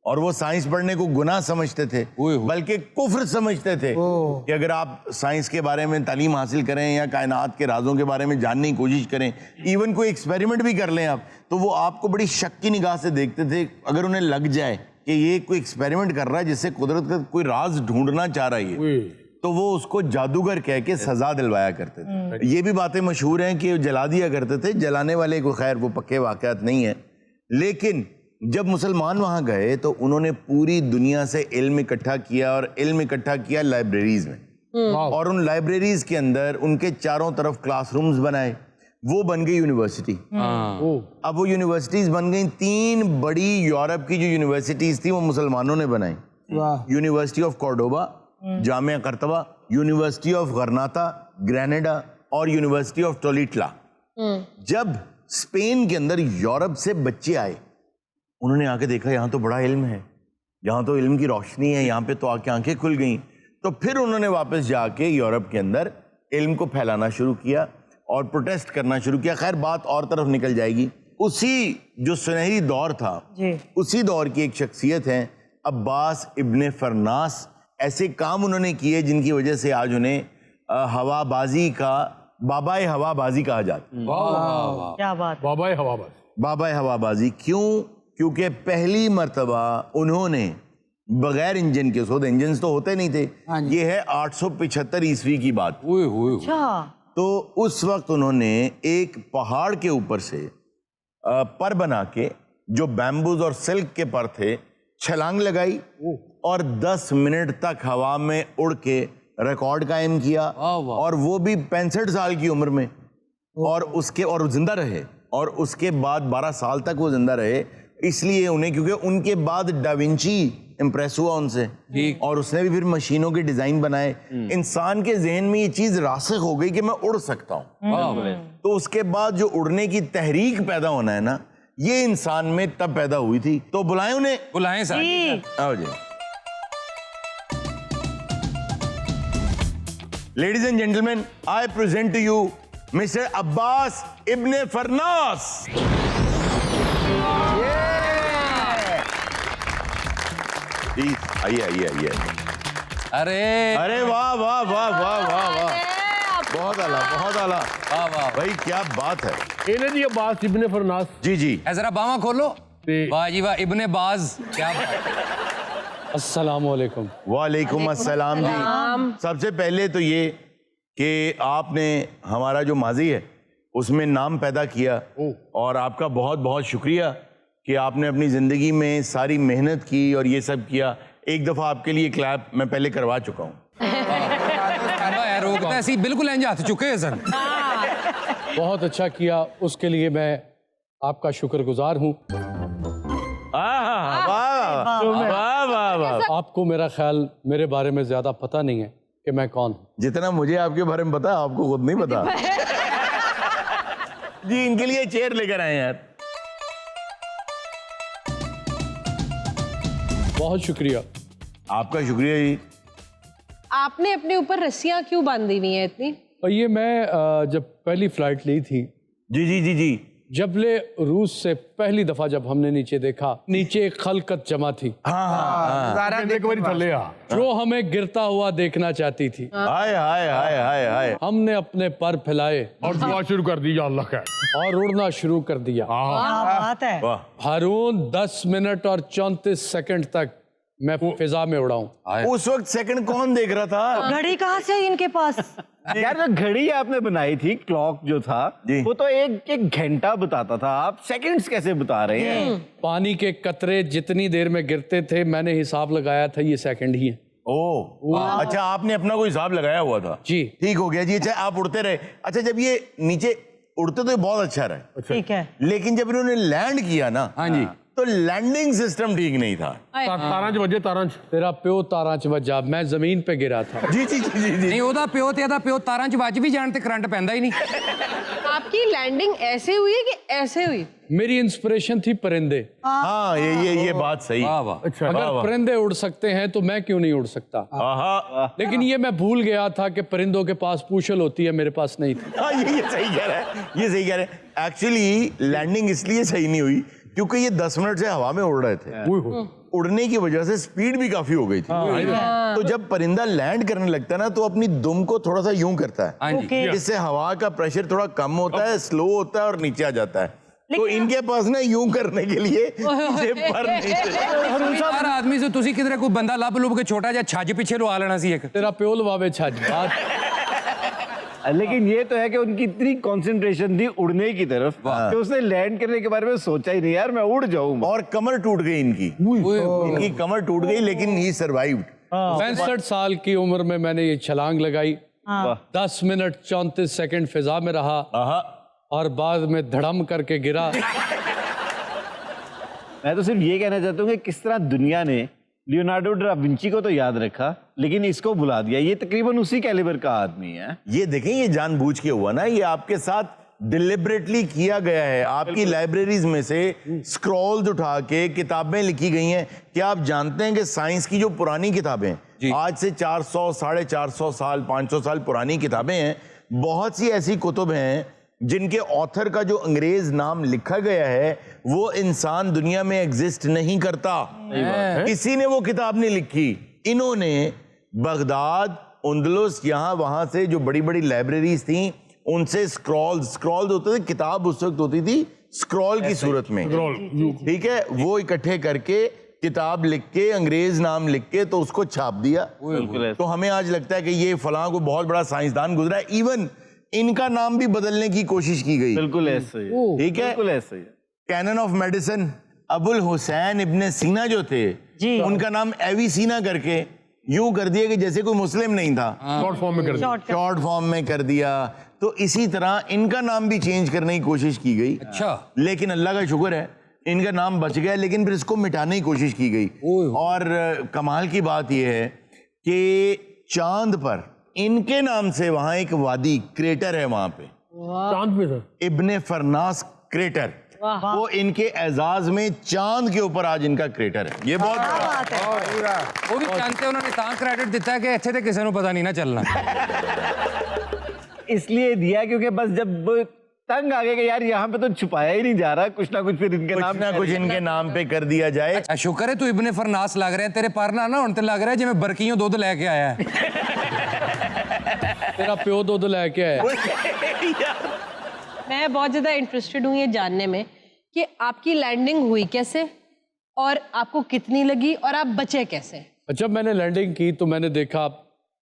और वो साइंस पढ़ने को गुनाह समझते थे, बल्कि कुफ्र समझते थे कि अगर आप साइंस के बारे में तालीम हासिल करें या कायनात के राजों के बारे में जानने की कोशिश करें, इवन कोई एक्सपेरिमेंट भी कर लें आप, तो वो आपको बड़ी शक की निगाह से देखते थे। अगर उन्हें लग जाए कि ये कोई एक्सपेरिमेंट कर रहा है जिससे कुदरत का कोई राज ढूंढना चाह रही है, तो वो उसको जादूगर कह के सजा दिलवाया करते थे। ये भी बातें मशहूर हैं कि जला दिया करते थे। जलाने वाले को खैर वो पक्के वाकयात नहीं है, लेकिन जब मुसलमान वहां गए तो उन्होंने पूरी दुनिया से इल्म इकट्ठा किया और इल्म इकट्ठा किया लाइब्रेरीज में, और उन लाइब्रेरीज के अंदर उनके चारों तरफ क्लासरूम्स बनाए। वो बन गई यूनिवर्सिटी। अब वो यूनिवर्सिटीज बन गई। 3 बड़ी यूरोप की जो यूनिवर्सिटीज थी वो मुसलमानों ने बनाई। यूनिवर्सिटी ऑफ कॉर्डोबा, जामिया कर्तबा, यूनिवर्सिटी ऑफ गरनाता ग्रेनेडा और यूनिवर्सिटी ऑफ टोलिटला। जब स्पेन के अंदर यूरोप से बच्चे आए, उन्होंने आके देखा यहाँ तो बड़ा इल्म है, यहाँ तो इल्म की रोशनी है, यहाँ पे तो आके आंखें खुल गईं। तो फिर उन्होंने वापस जाके यूरोप के अंदर इल्म को फैलाना शुरू किया और प्रोटेस्ट करना शुरू किया। खैर बात और तरफ निकल जाएगी। उसी जो सुनहरी दौर था उसी दौर की एक शख्सियत है अब्बास इब्ने फरनास। ऐसे काम उन्होंने किए जिनकी वजह से आज उन्हें हवाबाजी का बाबाए हवाबाजी कहा जाता है। क्या बात। बाबाए हवाबाजी क्यों? क्योंकि पहली मर्तबा उन्होंने बगैर इंजन के, सो इंजन तो होते नहीं थे, ये है 875 ईस्वी की बात। अच्छा। तो उस वक्त उन्होंने एक पहाड़ के ऊपर से पर बना के, जो बैम्बूज और सिल्क के पर थे, छलांग लगाई और 10 मिनट तक हवा में उड़ के रिकॉर्ड कायम किया, और वो भी 65 साल की उम्र में, और जिंदा रहे। और उसके बाद 12 साल तक वो जिंदा रहे, इसलिए उन्हें, क्योंकि उनके बाद डाविंची इम्प्रेस हुआ उनसे, और उसने भी फिर मशीनों के डिजाइन बनाए। इंसान के जहन में ये चीज रासिख हो गई कि मैं उड़ सकता हूँ। तो उसके बाद जो उड़ने की तहरीक पैदा होना है ना, ये इंसान में तब पैदा हुई थी। तो बुलाएं उन्हें। बुलाएं सर। आओ जी। Ladies and gentleman, I present to you mister Abbas ibn Firnas. आइए। अरे वाह वाह वाह वाह वाह वाह, बहुत आला वाह वाह भाई, क्या बात है। इन्हें जी अब्बास इब्ने फरनास जी जी। जरा बावा खोलो। वाह जी वाह, इब्ने बाज, क्या बात। अस्सलाम वालेकुम। वालेकुम अस्सलाम जी। सबसे पहले तो ये कि आपने हमारा जो माजी है उसमें नाम पैदा किया, और आपका बहुत बहुत शुक्रिया कि आपने अपनी ज़िंदगी में सारी मेहनत की और ये सब किया। एक दफा आपके लिए क्लैप मैं पहले करवा चुका हूँ। रोकता ऐसी बिल्कुल इंज हाथ चुके हैं सर। बहुत अच्छा किया, उसके लिए मैं आपका शुक्रगुजार हूँ। वाह वाह वाह वाह। आपको मेरा ख्याल मेरे बारे में ज्यादा पता नहीं है कि मैं कौन हूँ। जितना मुझे आपके बारे में पता है आपको खुद नहीं पता। जी इनके लिए चेयर लेकर आए यार। बहुत शुक्रिया। आपका शुक्रिया जी। आपने अपने ऊपर रस्सियां क्यों बांधी हुई हैं इतनी? और ये मैं जब पहली फ्लाइट ली थी, जी जी जी जी। जबले रूस से पहली दफा जब हमने नीचे देखा, नीचे एक खलकत जमा थी सारा एक बारी थले आ जो हमें गिरता हुआ देखना चाहती थी। हाय हाय हाय हाय हाय। हमने अपने पर फैलाए और दुआ शुरू कर दी, या अल्लाह खैर। और उड़ना शुरू कर दिया। क्या बात है। वाह। हारून 10 मिनट और 34 सेकंड तक मैं फिजा में उड़ा हूं। उस वक्त सेकंड कौन देख रहा था? घड़ी कहाँ से आई इनके पास? यार जो घड़ी आपने बनाई थी, क्लॉक जो था जी। वो तो एक घंटा बताता था, आप सेकंड्स कैसे बता रहे हैं? पानी के कतरे जितनी देर में गिरते थे मैंने हिसाब लगाया था, ये सेकंड ही है। ओ अच्छा, आपने अपना कोई हिसाब लगाया हुआ था? जी ठीक हो गया जी। अच्छा आप उड़ते रहे। अच्छा जब ये नीचे उड़ते तो ये बहुत अच्छा रहा, ठीक है। लेकिन जब इन्होंने लैंड किया ना, हाँ जी, तो लैंडिंग सिस्टम ठीक नहीं था। तारंच बजे तारंच। तेरा प्यो तारा च वजा, मैं जमीन पे गिरा था। जी जी जी जी जी। नहीं ਉਹਦਾ ਪਿਓ ਤੇ ਇਹਦਾ ਪਿਓ ਤਾਰਾਂ 'ਚ ਵੱਜ ਵੀ ਜਾਣ ਤੇ ਕਰੰਟ ਪੈਂਦਾ ਹੀ ਨਹੀਂ। आपकी लैंडिंग ऐसे हुई है कि ऐसे हुई? मेरी इंस्पिरेशन थी परिंदे। हाँ ये बात सही। वाह वाह। अच्छा अगर परिंदे उड़ सकते हैं तो मैं क्यों नहीं उड़ सकता? हाँ लेकिन ये मैं भूल गया था कि परिंदों के पास पूंछल होती है, मेरे पास नहीं थी। हाँ, ये सही कह रहा है, ये सही कह रहे हैं। एक्चुअली लैंडिंग इसलिए सही नहीं हुई क्योंकि ये 10 मिनट से हवा में उड़ रहे थे। उड़ने की वजह से स्पीड भी काफी हो गई थी। तो जब परिंदा लैंड करने लगता है ना तो अपनी दुम को थोड़ा सा यूं करता है, हाँ जी। ओके। इससे हवा का प्रेशर थोड़ा कम होता है, स्लो होता है और नीचे आ जाता है। तो इनके पास ना यूं करने के लिए ये पर नहीं थे। हर आदमी से ਤੁਸੀਂ ਕਿਧਰੇ ਕੋਈ ਬੰਦਾ ਲੱਭ ਲੁੱਭ ਕੇ ਛੋਟਾ ਜਿਹਾ ਛੱਜ ਪਿੱਛੇ ਲਵਾ ਲੈਣਾ ਸੀ ਇੱਕ। तेरा प्यो लवावे छज बात। लेकिन ये तो है कि उनकी इतनी कंसंट्रेशन थी उड़ने की तरफ कि उसने लैंड करने के बारे में सोचा ही नहीं, यार मैं उड़ जाऊं। और कमर टूट गई इनकी कमर टूट गई, लेकिन ही सर्वाइव्ड। 65 साल की उम्र में मैंने ये छलांग लगाई। 10 मिनट 34 सेकंड फिजा में रहा और बाद में धड़म करके गिरा। मैं तो सिर्फ ये कहना चाहता हूँ कि किस तरह दुनिया ने लियोनार्डो डा विंची को तो याद रखा लेकिन इसको भुला दिया। ये तकरीबन उसी कैलिबर का आदमी है। ये देखें, ये जानबूझ के हुआ ना, ये आपके साथ डिलिबरेटली किया गया है। आपकी लाइब्रेरीज में से स्क्रॉल्स उठा के किताबें लिखी गई हैं। क्या आप जानते हैं कि साइंस की जो पुरानी किताबें आज से 400, 450 साल, 500 साल पुरानी किताबें हैं, बहुत सी ऐसी कुतुब हैं जिनके ऑथर का जो अंग्रेज नाम लिखा गया है वो इंसान दुनिया में एग्जिस्ट नहीं करता। किसी ने वो किताब नहीं लिखी। इन्होंने बगदाद, उंदलुस, यहाँ वहां से जो बड़ी बड़ी लाइब्रेरीज थी उनसे स्क्रॉल्स होते थे, किताब उस वक्त होती थी स्क्रॉल की सूरत में, ठीक है, वो इकट्ठे करके किताब लिख के, अंग्रेज नाम लिख के तो उसको छाप दिया। तो हमें आज लगता है कि ये फलां को बहुत बड़ा साइंसदान गुजरा है। इवन इनका नाम भी बदलने की कोशिश की गई। बिल्कुल ऐसे ही, ठीक है, बिल्कुल ऐसे ही। Canon of medicine Abul Hussain ibn Sina जो थे, उनका नाम एविसीना करके यूं कर दिया कि जैसे कोई मुस्लिम नहीं था, शॉर्ट फॉर्म में कर दिया। शॉर्ट फॉर्म में कर दिया। तो इसी तरह इनका नाम भी चेंज करने की कोशिश की गई। अच्छा। लेकिन अल्लाह का शुक्र है इनका नाम बच गया, लेकिन फिर इसको मिटाने की कोशिश की गई। और कमाल की बात यह है कि चांद पर इनके नाम से वहां एक वादी क्रेटर है, वहां पे चांद पे सर इब्ने फरनास क्रेटर, वो इनके एजाज में चांद के ऊपर आज इनका क्रेटर है। ये बहुत बड़ा बात है। ਉਹ ਵੀ ਚਾਹੁੰਦੇ ਉਹਨਾਂ ਨੇ ਤਾਂ ਕ੍ਰੈਡਿਟ ਦਿੱਤਾ ਹੈ ਕਿ ਇੱਥੇ ਤੇ ਕਿਸੇ ਨੂੰ ਪਤਾ ਨਹੀਂ ਨਾ ਚੱਲਣਾ। इसलिए दिया क्योंकि बस जब वो तंग आ गए कि यार यहाँ पे तो छुपाया ही नहीं जा रहा, कुछ ना कुछ फिर इनके कुछ नाम ना कुछ इनके नाम पे कर दिया जाए। ਅੱਛਾ ਸ਼ੁਕਰ ਹੈ ਤੂੰ ਇਬਨੇ ਫਰਨਾਸ ਲੱਗ ਰਿਹਾ, ਤੇਰੇ ਪਰ ਨਾ ਹੁਣ ਤੇ ਲੱਗ ਰਿਹਾ ਜਿਵੇਂ ਬਰਕੀਓਂ ਦੁੱਧ ਲੈ ਕੇ ਆਇਆ ਹੈ। तेरा प्यो दूध लेके आया। मैं बहुत ज़्यादा इंटरेस्टेड हूँ ये जानने में कि आपकी लैंडिंग हुई कैसे और आपको कितनी लगी और आप बचे कैसे? जब मैंने लैंडिंग की तो मैंने देखा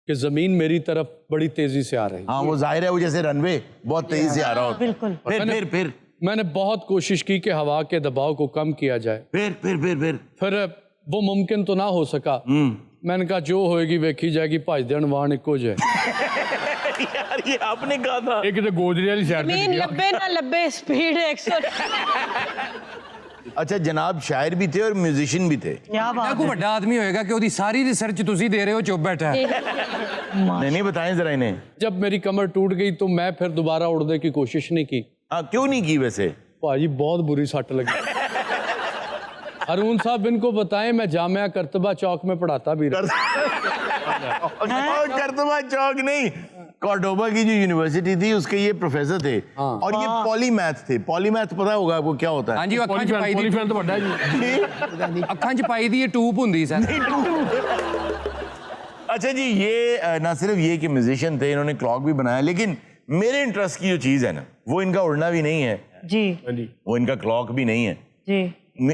कि जमीन मेरी तरफ बड़ी तेजी से आ रही। हाँ, वो जाहिर है वो जैसे रनवे बहुत तेजी से आ रहा होता। बिल्कुल। मैंने बहुत कोशिश की कि हवा के दबाव को कम किया जाए। फिर फिर वो मुमकिन तो ना हो सका। मैंने कहा जो होएगी वेखी जाएगी, भज देन वाहन इको जे। यार ये आपने कहा था। एक तो गोदरी वाली साइड मीन लब्बे ना लब्बे स्पीड 100। अच्छा जनाब शायर भी थे और म्यूजिशियन भी थे। क्या बात कोई बड़ा आदमी होएगा कि ਉਹਦੀ ਸਾਰੀ रिसर्च ਤੁਸੀਂ दे रहे हो, चुप बैठा है। नहीं बताएं जरा इन्हें। जब मेरी कमर टूट गई तो मैं फिर दोबारा उड़ने की कोशिश नहीं की। हाँ क्यों नहीं की वैसे? भाजी बहुत बुरी सट लगी। अरुण साहब इनको बताएं, मैं जामिया करतबा चौक में पढ़ाता भी रहा। करतबा चौक नहीं, कॉर्डोबा की जो यूनिवर्सिटी थी उसके ये प्रोफेसर थे। और ये पॉलीमैथ थे। पॉलीमैथ पता होगा आपको क्या होता है? हाँ जी, ਅੱਖਾਂ 'ਚ ਪਾਈ ਦੀ पॉलीफेन तो बड़ा है जी। ਅੱਖਾਂ 'ਚ ਪਾਈ ਦੀ ਇਹ ਟੂਬ ਹੁੰਦੀ ਸਰ। अच्छा जी, ये ना सिर्फ ये कि म्यूजिशियन थे, इन्होंने क्लॉक भी बनाया, लेकिन मेरे इंटरेस्ट की जो चीज है ना, वो इनका उड़ना भी नहीं है, जी वो इनका क्लॉक भी नहीं है, जी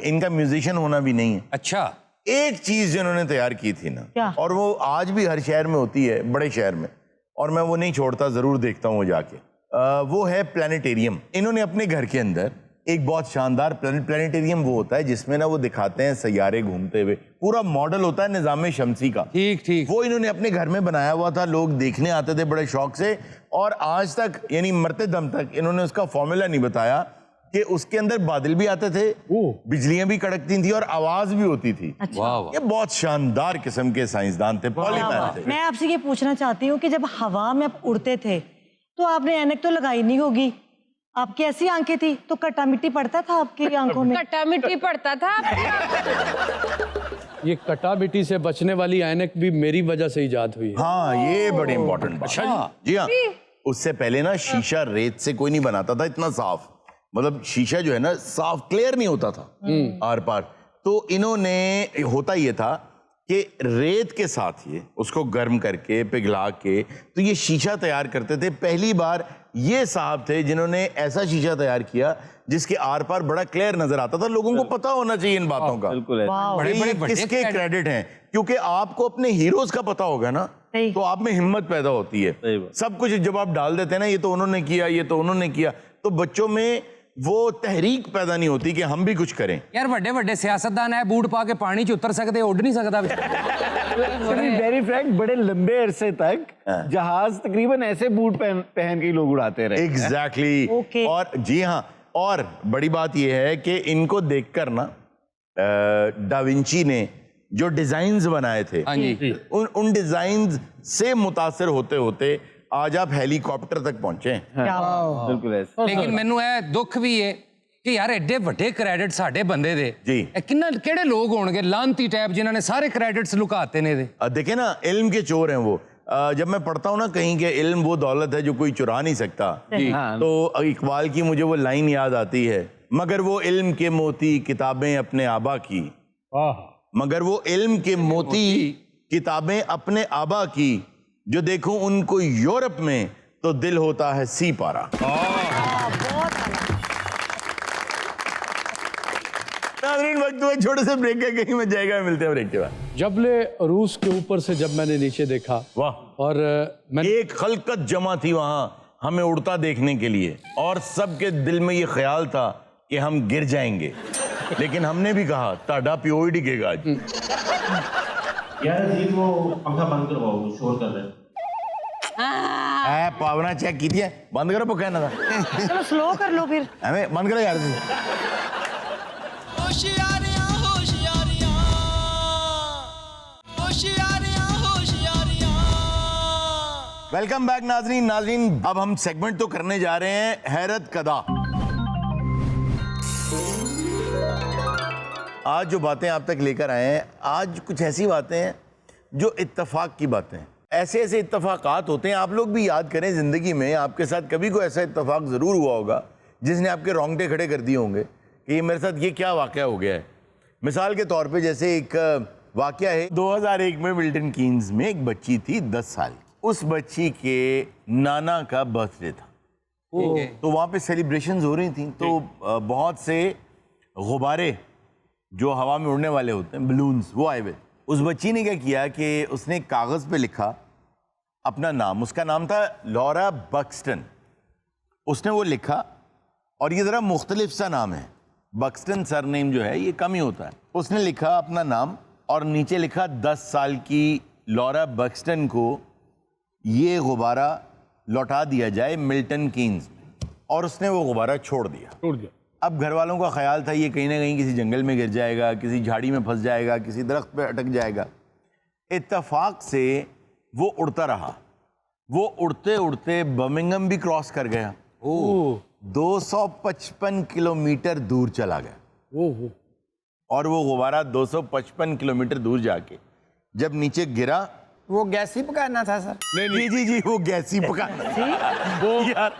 इनका म्यूजिशियन होना भी नहीं है। अच्छा, एक चीज जो इन्होंने तैयार की थी ना, क्या? और वो आज भी हर शहर में होती है, बड़े शहर में, और मैं वो नहीं छोड़ता, जरूर देखता हूँ वो जाके। वो है प्लानिटेरियम। इन्होंने अपने घर के अंदर एक बहुत शानदार प्लानिटेरियम वो होता है जिसमें ना वो दिखाते हैं सैयारे घूमते हुए, पूरा मॉडल होता है निजाम शमसी का। ठीक ठीक। वो इन्होंने अपने घर में बनाया हुआ था, लोग देखने आते थे बड़े शौक से, और आज तक यानी मरते दम तक इन्होंने उसका फॉर्मूला नहीं बताया कि उसके अंदर बादल भी आते थे, बिजलियां भी कड़कती थी और आवाज भी होती थी। वाह वाह। ये बहुत शानदार किस्म के साइंसदान थे, पॉलीमैथ थे। मैं आपसे ये पूछना चाहती हूँ कि जब हवा में आप उड़ते थे तो आपने ऐनक तो लगाई नहीं होगी, आपकी ऐसी आंखें थी तो कट्टा मिट्टी पड़ता था आपकी आंखों में? कट्टा मिट्टी पड़ता था। ये कटा बिटी से बचने वाली ऐनक भी मेरी वजह से इजाद हुई है। हाँ ये बड़ी इंपॉर्टेंट बात। अच्छा जी हाँ, उससे पहले ना शीशा रेत से कोई नहीं बनाता था इतना साफ, मतलब शीशा जो है ना साफ क्लियर नहीं होता था आर पार। तो इन्होंने, होता ये था कि रेत के साथ ये उसको गर्म करके पिघला के तो ये शीशा तैयार करते थे। पहली बार ये साहब थे जिन्होंने ऐसा शीशा तैयार किया जिसके आर पार बड़ा क्लियर नजर आता था। लोगों को पता होना चाहिए इन बातों का। बिल्कुल है। बड़े बड़े किसके क्रेडिट हैं, क्योंकि आपको अपने हीरोज का पता होगा ना, तो आप में हिम्मत पैदा होती है। सब कुछ जब आप डाल देते हैं ना, ये तो उन्होंने किया, ये तो उन्होंने किया, तो बच्चों में वो तहरीक पैदा नहीं होती कि हम भी कुछ करें। यार ਵੱਡੇ ਵੱਡੇ सियासतदान है बूट पा के पानी 'ਚ उतर सकते, उड़ नहीं सकता। वेरी फ्रैंक, बड़े लंबे अरसे तक जहाज तकरीबन ऐसे बूट पहन के ही लोग उड़ाते रहे। एग्जैक्टली। Okay. और जी हाँ, और बड़ी बात यह है कि इनको देखकर ना डाविंची ने जो डिजाइन्स बनाए थे, हाँ जी। उन डिजाइन्स से मुतासिर होते होते आज आप हेलीकॉप्टर तक पहुंचे हैं। क्या बात। बिल्कुल ऐसे। लेकिन ਮੈਨੂੰ ਇਹ ਦੁੱਖ ਵੀ ਹੈ ਕਿ ਯਾਰ ਐਡੇ ਵੱਡੇ ਕ੍ਰੈਡਿਟ ਸਾਡੇ ਬੰਦੇ ਦੇ जी। ਇਹ ਕਿਹੜੇ ਲੋਕ ਹੋਣਗੇ ਲਾਂਤੀ ਟੈਪ जिन्होंने सारे क्रेडिट्स लुकाते ने दे। देखे ना, इल्म के चोर हैं वो। जब मैं पढ़ता हूँ ना कहीं के इल्म वो दौलत है जो कोई चुरा नहीं सकता, हाँ। तो इकबाल की मुझे वो लाइन याद आती है, मगर वो इल्म के मोती किताबें अपने आबा की, मगर वो इल्म के मोती किताबें अपने आबा की, जो देखूं उनको यूरोप में तो दिल होता है सी पारा। नाज़रीन, वक्त हुआ छोटे से ब्रेक का, कहीं में जाएगा, मिलते हैं ब्रेक के बाद। जबले रूस के ऊपर से जब मैंने नीचे देखा, वाह, और मैंने एक खलकत जमा थी वहां हमें उड़ता देखने के लिए, और सबके दिल में ये ख्याल था कि हम गिर जाएंगे, लेकिन हमने भी कहा ताड़ा प्यो ही डिगेगा आज। यार जी वो पंखा बंद करवाओ, शोर कर रहे हैं। पावना चेक की थी, बंद करो पकाना था। चलो स्लो कर लो फिर। हमें बंद करो यार। होशियारियां होशियारियां होशियारियां होशियारियां। वेलकम बैक नाजरीन। नाजरीन, अब हम सेगमेंट तो करने जा रहे हैं हैरत कदा। आज जो बातें आप तक लेकर आए हैं, आज कुछ ऐसी बातें हैं जो इत्तेफाक की बातें हैं। ऐसे ऐसे इत्तेफाकात होते हैं, आप लोग भी याद करें ज़िंदगी में आपके साथ कभी कोई ऐसा इत्तेफाक ज़रूर हुआ होगा जिसने आपके रोंगटे खड़े कर दिए होंगे कि मेरे साथ ये क्या वाक़या हो गया है। मिसाल के तौर पे जैसे एक वाक़या है, 2001 में मिल्टन कीन्स में एक बच्ची थी 10 साल की। उस बच्ची के नाना का बर्थडे था, तो वहाँ पे सेलिब्रेशंस हो रही थी, तो बहुत से गुब्बारे जो हवा में उड़ने वाले होते हैं, बलून्स, वो आए हुए। उस बच्ची ने क्या किया कि उसने एक कागज़ पे लिखा अपना नाम, उसका नाम था लॉरा बक्सटन। उसने वो लिखा, और ये ज़रा मुख्तलिफ सा नाम है, बक्सटन सरनेम जो है ये कम ही होता है। उसने लिखा अपना नाम और नीचे लिखा 10 साल की लॉरा बक्सटन को ये गुब्बारा लौटा दिया जाए मिल्टन कीन्स में, और उसने वो गुब्बारा छोड़ दिया। अब घर वालों का ख्याल था ये कहीं ना कहीं किसी जंगल में गिर जाएगा, किसी झाड़ी में फंस जाएगा, किसी दरख्त पे अटक जाएगा। इत्तेफाक से वो उड़ता रहा, वो उड़ते उड़ते बर्मिंघम भी क्रॉस कर गया। 255 किलोमीटर दूर चला गया। और वो गुब्बारा 255 किलोमीटर दूर जाके जब नीचे गिरा, वो गैस ही पकाना था सर। जी वो गैस ही पकाना वो यार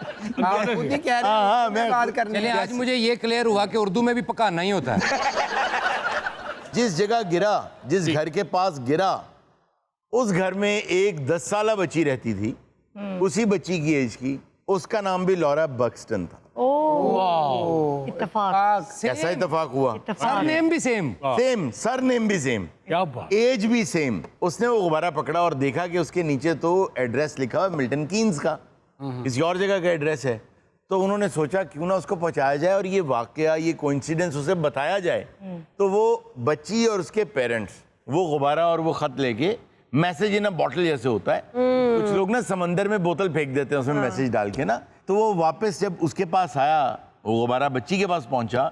आप खुद ही कह रहे हैं, हाँ, मैं बात करनी चलिए है। आज मुझे ये क्लियर हुआ कि उर्दू में भी पकाना ही होता है। जिस जगह गिरा, जिस घर के पास गिरा, उस घर में एक 10 साला बच्ची रहती थी, उसी बच्ची की एज की, उसका नाम भी लॉरा बक्सटन था। इत्तेफाक। कैसा इत्तेफाक हुआ? सरनेम भी सेम, सरनेम भी सेम, क्या बात। एज भी सेम। उसने वो गुब्बारा पकड़ा और देखा कि उसके नीचे तो एड्रेस लिखा हुआ मिल्टन कीन्स का, किसी और जगह का एड्रेस है। तो उन्होंने सोचा क्यों ना उसको पहुंचाया जाए और ये वाकया, ये कोइंसिडेंस उसे बताया जाए। तो वो बच्ची और उसके पेरेंट्स वो गुब्बारा और वो खत लेके, मैसेज इन अ बॉटल जैसे होता है, कुछ लोग ना समंदर में बोतल फेंक देते हैं उसमें मैसेज डाल के ना, तो वो वापस जब उसके पास आया, वो गुब्बारा बच्ची के पास पहुंचा,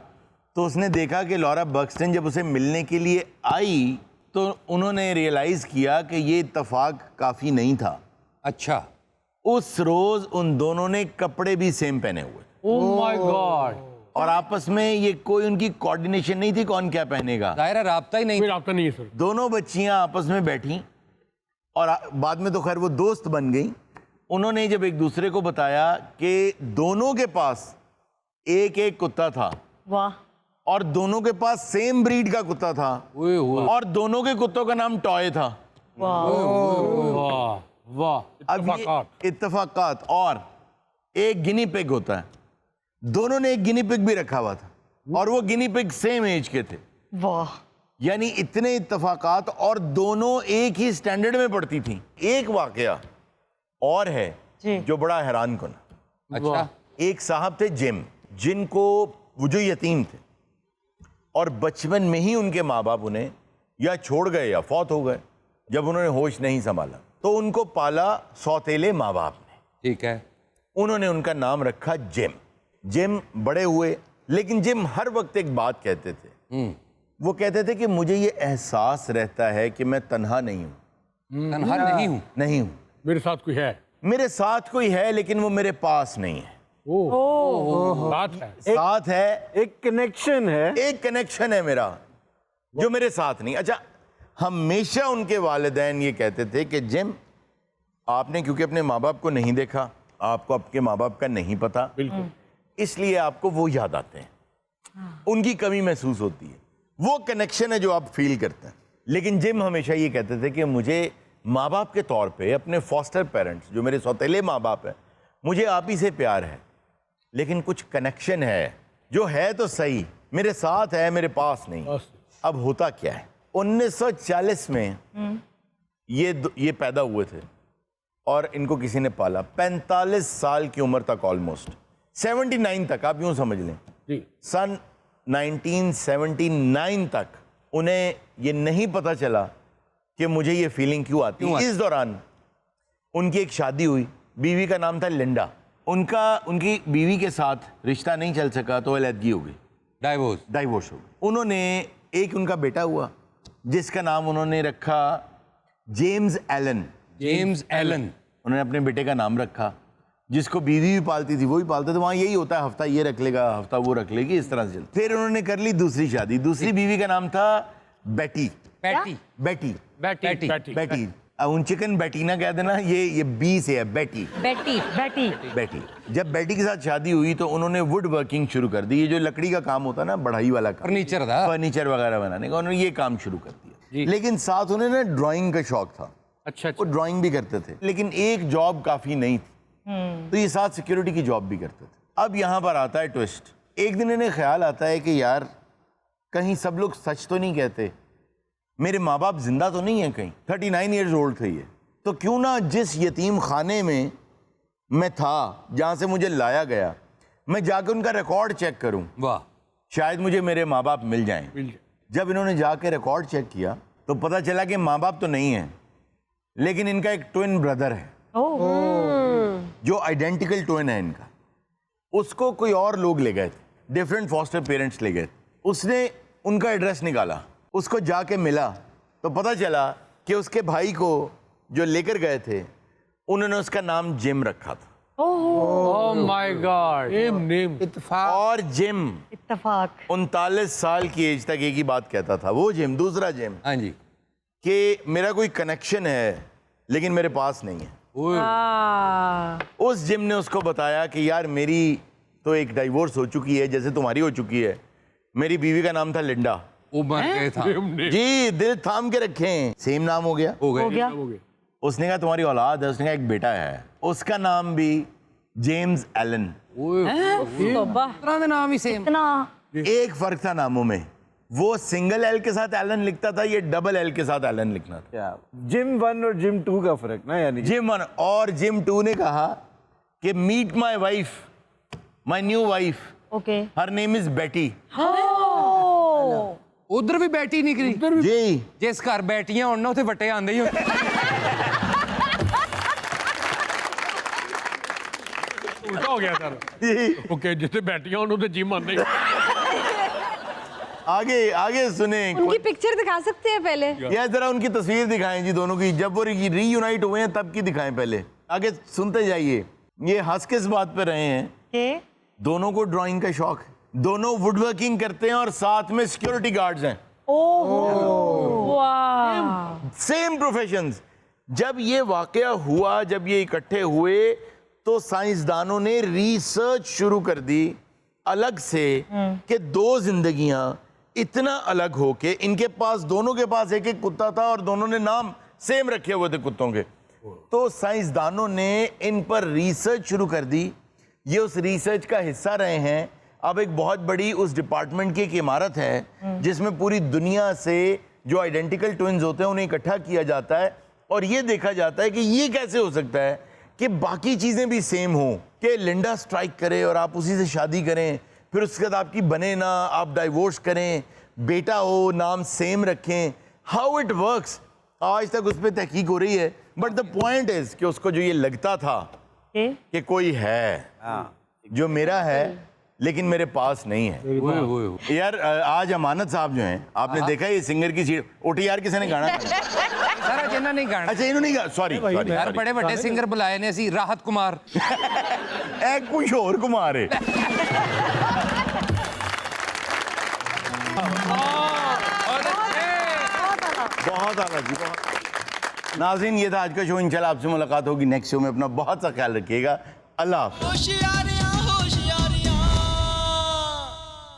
तो उसने देखा कि लॉरा बक्सटन जब उसे मिलने के लिए आई तो उन्होंने रियलाइज किया कि ये इत्तेफाक काफी नहीं था। अच्छा, उस रोज उन दोनों ने कपड़े भी सेम पहने हुए ओह माय गॉड। और आपस में ये कोई उनकी कोऑर्डिनेशन नहीं थी कौन क्या पहनेगा, दायरा राब्ता ही नहीं। कोई रास्ता नहीं है सर। दोनों बच्चियां आपस में बैठी और बाद में तो खैर वो दोस्त बन गई। उन्होंने जब एक दूसरे को बताया कि दोनों के पास एक एक कुत्ता था, वाह। और दोनों के पास सेम ब्रीड का कुत्ता था, और दोनों के कुत्तों का नाम टॉय था। वाह वाह। अब ये इत्तेफाकात। और एक गिनी पिग होता है, दोनों ने एक गिनी पिग भी रखा हुआ था, और वो गिनी पिग सेम एज के थे। वाह। यानी इतने इत्तेफाकात, और दोनों एक ही स्टैंडर्ड में पढ़ती थी। एक वाकया और है जो बड़ा हैरान कुन। अच्छा, एक साहब थे जिम, जिनको वो जो यतीम थे और बचपन में ही उनके माँ बाप उन्हें या छोड़ गए या फौत हो गए जब उन्होंने होश नहीं संभाला, तो उनको पाला सौतेले माँ बाप ने। ठीक है। उन्होंने उनका नाम रखा जिम। जिम बड़े हुए, लेकिन जिम हर वक्त एक बात कहते थे। वो कहते थे कि मुझे ये एहसास रहता है कि मैं तन्हा नहीं हूं। तन्हा नहीं हूं। मेरे साथ कोई है। मेरे साथ कोई है लेकिन वो मेरे पास नहीं है। बात है, साथ है, एक कनेक्शन है, एक कनेक्शन है मेरा जो मेरे साथ नहीं। अच्छा, हमेशा उनके वालिदैन ये कहते थे कि जिम, आपने क्योंकि अपने माँ बाप को नहीं देखा, आपको आपके माँ बाप का नहीं पता, बिल्कुल, इसलिए आपको वो याद आते हैं, उनकी कमी महसूस होती है। वो कनेक्शन है जो आप फील करते हैं। लेकिन जिम हमेशा ये कहते थे कि मुझे माँ बाप के तौर पे, अपने फॉस्टर पेरेंट्स जो मेरे सौतेले माँ बाप हैं, मुझे आप ही से प्यार है, लेकिन कुछ कनेक्शन है जो है तो सही, मेरे साथ है, मेरे पास नहीं। अब होता क्या है, 1940 में ये पैदा हुए थे और इनको किसी ने पाला 45 साल की उम्र तक, ऑलमोस्ट 79 तक, आप यूं समझ लें। सन 1979 तक उन्हें ये नहीं पता चला कि मुझे ये फीलिंग क्यों आती है। इस दौरान उनकी एक शादी हुई, बीवी का नाम था लिंडा। उनकी बीवी के साथ रिश्ता नहीं चल सका तो अलहदगी हो गई, डाइवोर्स हो गई। उन्होंने एक उनका बेटा हुआ जिसका नाम उन्होंने रखा जेम्स एलन। उन्होंने अपने बेटे का नाम रखा, जिसको बीवी भी पालती थी वो भी पालते थे। वहाँ यही होता है, हफ्ता ये रख लेगा, हफ्ता वो रख लेगी, इस तरह से चलता। फिर उन्होंने कर ली दूसरी शादी। दूसरी बीवी का नाम था बेटी। अब उन चिकन बेटी ना कह देना, ये बी से है, बेटी। जब बेटी के साथ शादी हुई तो उन्होंने वुड वर्किंग शुरू कर दी। ये जो लकड़ी का काम होता है ना, बढ़ाई वाला काम, फर्नीचर वगैरह बनाने का, उन्होंने ये काम शुरू कर दिया। लेकिन साथ उन्हें ना ड्राइंग का शौक था। अच्छा। वो ड्राइंग भी करते थे, लेकिन एक जॉब काफी नहीं थी, तो ये साथ सिक्योरिटी की जॉब भी करते थे। अब यहाँ पर आता है ट्विस्ट। एक दिन इन्हें ख्याल आता है कि यार कहीं सब लोग सच तो नहीं कहते, मेरे माँ बाप जिंदा तो नहीं है कहीं। 39 ईयर्स ओल्ड थे ये, तो क्यों ना जिस यतीम खाने में मैं था, जहाँ से मुझे लाया गया, मैं जाकर उनका रिकॉर्ड चेक करूं। वाह। शायद मुझे मेरे माँ बाप मिल जाएं। जब इन्होंने जाके रिकॉर्ड चेक किया तो पता चला कि माँ बाप तो नहीं है, लेकिन इनका एक ट्विन ब्रदर है जो आइडेंटिकल ट्विन है इनका। उसको कोई और लोग ले गए थे, डिफरेंट फॉस्टर पेरेंट्स ले गए। उसने उनका एड्रेस निकाला, उसको जाके मिला तो पता चला कि उसके भाई को जो लेकर गए थे उन्होंने उसका नाम जिम रखा था। ओह माय गॉड, नेम इत्तेफाक। और जिम इत्तेफाक। 39 साल की एज तक एक ही बात कहता था, वो जिम, दूसरा जिम, हाँ जी, कि मेरा कोई कनेक्शन है लेकिन मेरे पास नहीं है। उस जिम ने उसको बताया कि यार मेरी तो एक डाइवोर्स हो चुकी है जैसे तुम्हारी हो चुकी है। मेरी बीवी का नाम था लिंडा। वो मर गए था जी, दिल थाम के रखें, सेम नाम हो गया। हो हो गए। गया। उसने कहा तुम्हारी औलाद है, उसने कहा एक बेटा है, उसका नाम भी जेम्स एलन। तोबा। नाम ही सेम। इतना एक फर्क था नामों में, वो सिंगल एल के साथ एलन लिखता था, ये डबल एल के साथ एलन लिखना था। क्या जिम 1 और जिम 2 का फर्क ना, यानी जिम 1 और जिम 2 ने कहा कि meet my wife, my new wife, okay. Her name is Betty. उधर भी बैठी निकली जी, जिस घर बैठियां होना उसे वटे आंदे ही होते। उल्टा हो गया सर। जी। ओके, जिसे बैठियां उन्होंने जिम आने। आगे आगे सुने। उनकी पिक्चर दिखा सकते हैं पहले? या जरा उनकी तस्वीर दिखाएं जी, दोनों की, जब वो रीयूनाइट हुए हैं तब की दिखाएं पहले। आगे सुनते जाइए। ये हंस किस बात पे रहे हैं? के दोनों को ड्राइंग का शौक है, दोनों वुडवर्किंग करते हैं और साथ में सिक्योरिटी गार्ड्स हैं। Same professions. जब ये वाकया हुआ, जब ये इकट्ठे हुए तो साइंसदानों ने रिसर्च शुरू कर दी अलग से कि दो जिंदगियां इतना अलग हो के, इनके पास दोनों के पास एक एक कुत्ता था और दोनों ने नाम सेम रखे हुए थे कुत्तों के। तो साइंसदानों ने इन पर रिसर्च शुरू कर दी। ये उस रिसर्च का हिस्सा रहे हैं। अब एक बहुत बड़ी उस डिपार्टमेंट की एक इमारत है जिसमें पूरी दुनिया से जो आइडेंटिकल ट्विन्स होते हैं उन्हें इकट्ठा किया जाता है और ये देखा जाता है कि ये कैसे हो सकता है कि बाकी चीजें भी सेम हो, कि लिंडा स्ट्राइक करे और आप उसी से शादी करें, फिर उसके बाद आपकी बने ना, आप डाइवोर्स करें, बेटा हो, नाम सेम रखें। हाउ इट वर्क्स, आज तक उस पर तहकीक हो रही है। बट द पॉइंट इज कि उसको जो ये लगता था कि कोई है जो मेरा है लेकिन मेरे पास नहीं है। यार आज अमानत साहब जो हैं, आपने देखा ये सिंगर की सीट OTR किसी ने गाना गाया? सारा जिन्ना नहीं गाना। अच्छा, इन्होंने गा, सॉरी यार बड़े बड़े सिंगर बुलाए ने सी, राहत कुमार एक कुछ और कुमार है। बहुत आला जी, बहुत। नाज़रीन, ये था आज का शो। इंशाल्लाह आपसे मुलाकात होगी नेक्स्ट शो में। अपना बहुत सा ख्याल रखिएगा। अल्लाह हाफ़िज़। होशियारी